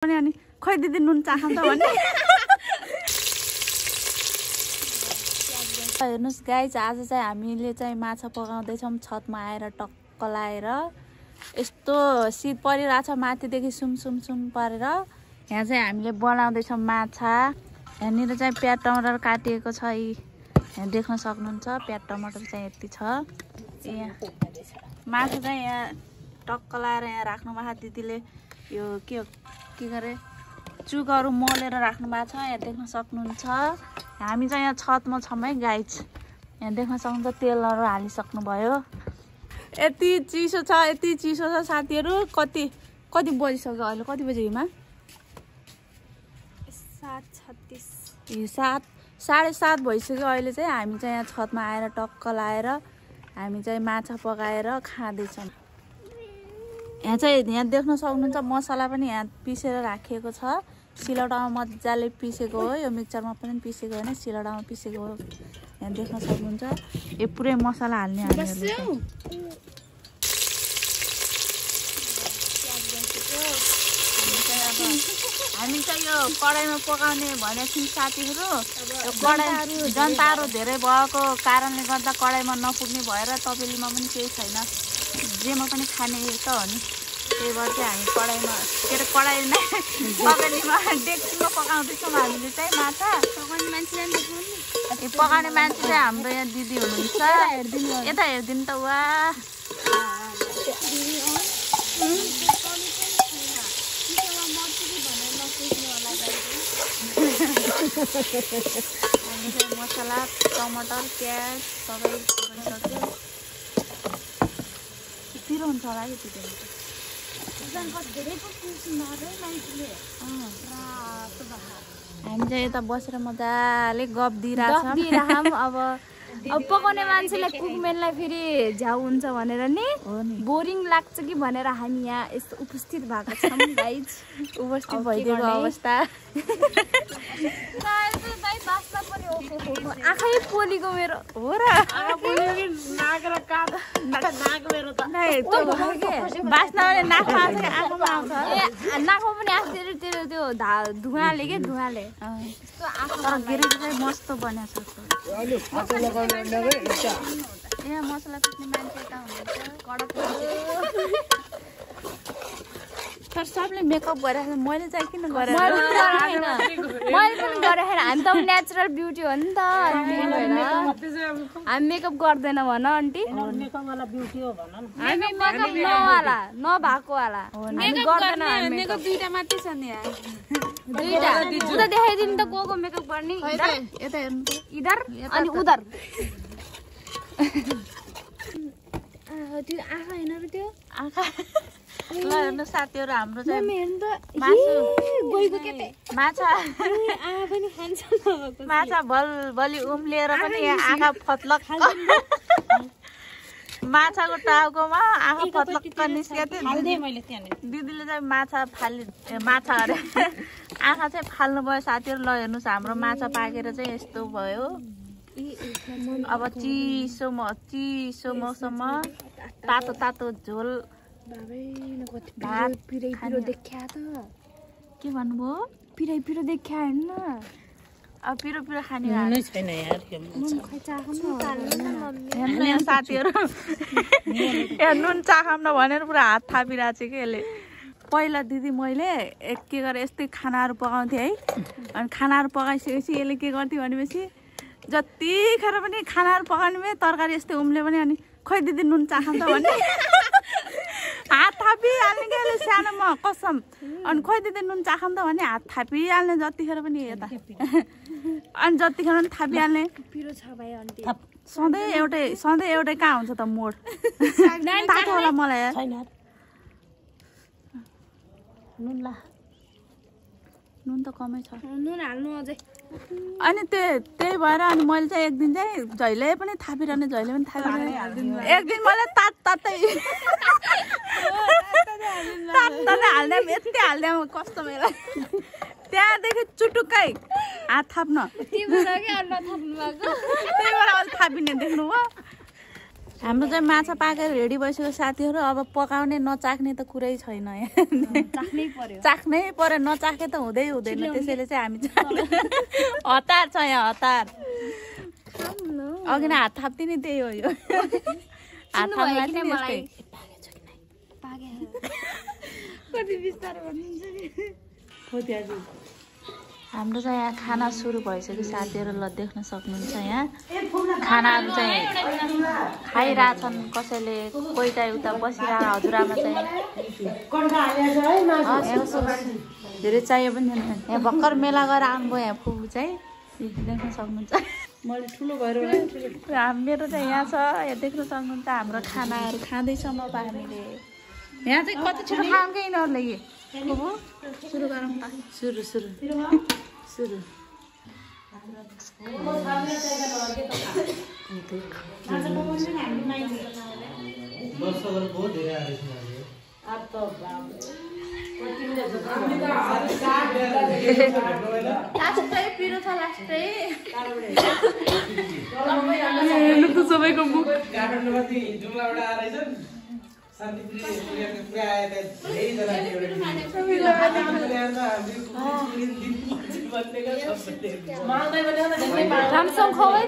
अनि खै दिदी नुन चाखौँ त भन्ने। हेर्नुहोस् गाइज, आज चाहिँ हामीले चाहिँ माछा पकाउँदैछौँ छतमा आएर टक्क लाएर। यस्तो शीत परिरहेछ माथिदेखि सुम परेर। यहाँ चाहिँ हामीले बनाउँदैछौँ माछा। यहाँनिर चाहिँ प्याज टमाटर काटिएको छ, यहाँ देख्न सक्नुहुन्छ। प्याज टमाटर चाहिँ यति छ। यहाँ माछा चाहिँ यहाँ टक्क लाएर यहाँ राख्नु भएको दिदीले। यो के गरे चुकहरू मोलेर राख्नु भएको छ, यहाँ देख्न सक्नुहुन्छ। हामी चाहिँ यहाँ छतमा छौँ है गाइज, यहाँ देख्न सक्नुहुन्छ। तेलहरू हालिसक्नु भयो। यति चिसो छ, यति चिसो छ साथीहरू। कति बजिसक्यो अहिले? कति बजे हिमा? 7:36 7:30 भइसक्यो अहिले चाहिँ। हामी चाहिँ यहाँ छतमा आएर टक्क लाएर हामी चाहिँ माछा पकाएर खाँदैछौँ। यहाँ देख्न सक्नुहुन्छ मसला पनि यहाँ पिसेर राखिएको छ। सिलौटामा मजाले पिसेको हो, यो मिक्सरमा पनि पिसेको होइन, सिलौटामा पिसेको हो। यहाँ देख्न सक्नुहुन्छ। यो पुरै मसला हाल्ने हामी चाहिँ यो कराईमा पकाउने भनेको थियौँ साथीहरू। यो कराई जनताहरू धेरै भएको कारणले गर्दा कराईमा नपुग्ने भएर तपेलीमा पनि केही छैन, जेमा पनि खाने त हो नि। त्यही भएर चाहिँ हामी कराईमा तपेलीमा डेक्चीमा पकाउँदैछौँ हामीले चाहिँ माछा। पकाउने मान्छे चाहिँ हाम्रो यहाँ दिदी हुनुहुन्छ। यता हेरिदिनु त। वा मसला टमाटर प्याज सबै भइसक्यो। पिरो हुन्छ होला है त्यो। हामी चाहिँ यता बसेर मजाले गफ दिइरहेछौँ। अब पकाउने मान्छेलाई कुकमेनलाई फेरि झ्याउ हुन्छ भनेर नि बोरिङ लाग्छ कि भनेर हामी यहाँ यस्तो उपस्थित भएको छौँ गाइज। उपस्थित भइदिएको अवस्था। आँखै पोलेको मेरो हो र। नाकमा पनि आँखेर त्यो धुवाले के धुवाले गिरेको चाहिँ मस्त बनेको छ। यहाँ मसला पिस्ने मान्छे यता हुनुहुन्छ कडक। तर सबले मेकअप गरेर मैले चाहिँ किन गरेर? मैले पनि गरेर। हामी त नेचुरल ब्युटी हो नि त। हामी मेकअप गर्दैन भन आन्टी। हामी मेकअप नवाला नभएको वाला गर्दैन। मेकअप दुईटा मात्रै छ नि यहाँ। दुईटा उता देखाइदिनु त को मेकअप गर्ने। यता हेर्नु त। इधर अनि उधर। त्यो आँखा होइन र त्यो आँखा। ल हेर्नु साथीहरू, हाम्रो चाहिँ माछा भलभली उम्लिएर पनि यहाँ आँखा फत्लक। माछाको टाउकोमा आँखा फत्लक्क निस्केको थियो। दिदीले चाहिँ माछा अरे आँखा चाहिँ फाल्नु भयो साथीहरू। ल हेर्नुहोस्, हाम्रो माछा पाकेर चाहिँ यस्तो भयो। अब चिसो मौसममा तातो झोल भात देखा त के भन्नुभयो? पिरो देखा हेर्नु। अब पिरो खाने छैन यार। साथीहरू नुन चाखौँ न भनेर पुरा हात थापिरहेको छ कि यसले। पहिला दिदी मैले के गरेँ यस्तै खानाहरू पकाउँथेँ है। अनि खानाहरू पकाइसकेपछि यसले के गर्थ्यो भनेपछि जतिखेर पनि खानाहरू पकाउने तरकारी यस्तै उम्ल्यो भने अनि खै दिदी नुन चाखौँ त भन्ने। हात थापिहाल्ने क्या यसले सानोमा कसम। अनि खै दिदी नुन चाखौँ त भने हात थापिहाल्ने जतिखेर पनि यता। अनि जतिखेर पनि थापिहाल्ने। सधैँ एउटै कहाँ हुन्छ त मोड। तातो होला मलाई नुन त कमै छ। नुन हाल्नु अझै। अनि त्यही भएर अनि मैले चाहिँ एक दिन चाहिँ जहिले पनि थापिरहने एक दिन मैले तातै हाल्दा यति हाल्दा कस्तो मेरो त्यहाँदेखि चुटुक्कै हात थाप्न। त्यही भएर अहिले थापिने देख्नु भयो। हाम्रो चाहिँ माछा पाकेर रेडी भइसक्यो साथीहरू। अब पकाउने नचाख्ने त कुरै छैन यहाँ। चाख्नै पर्यो, नचाखे त हुँदै हुँदैन। त्यसैले चाहिँ हामी हतार छ यहाँ, हतार। अघि नै हात थाप्दिने त्यही हो यो। हात थाप्ला हाम्रो चाहिँ यहाँ खाना सुरु भइसक्यो साथीहरू। ल देख्न सक्नुहुन्छ यहाँ खानाहरू चाहिँ खाइरहेछन् कसैले, कोही चाहिँ उता बसिरहेको हजुरआमा चाहिँ धेरै चाहियो पनि छैन। यहाँ भर्खर मेला गएर आउनुभयो यहाँ फुपू चाहिँ, देख्न सक्नुहुन्छ। मैले ठुलो भएर मेरो चाहिँ यहाँ छ, यहाँ देख्न सक्नुहुन्छ। हाम्रो खानाहरू खाँदैछौँ अब हामीले। यहाँ चाहिँ कति छिटो खाऊँ कि यिनीहरूले कि फुपू सुरु गरौँ त। सुरु सुरु सुरु पिरो छ लास्टै सबैको मुख राम्रोसँग खुवाइ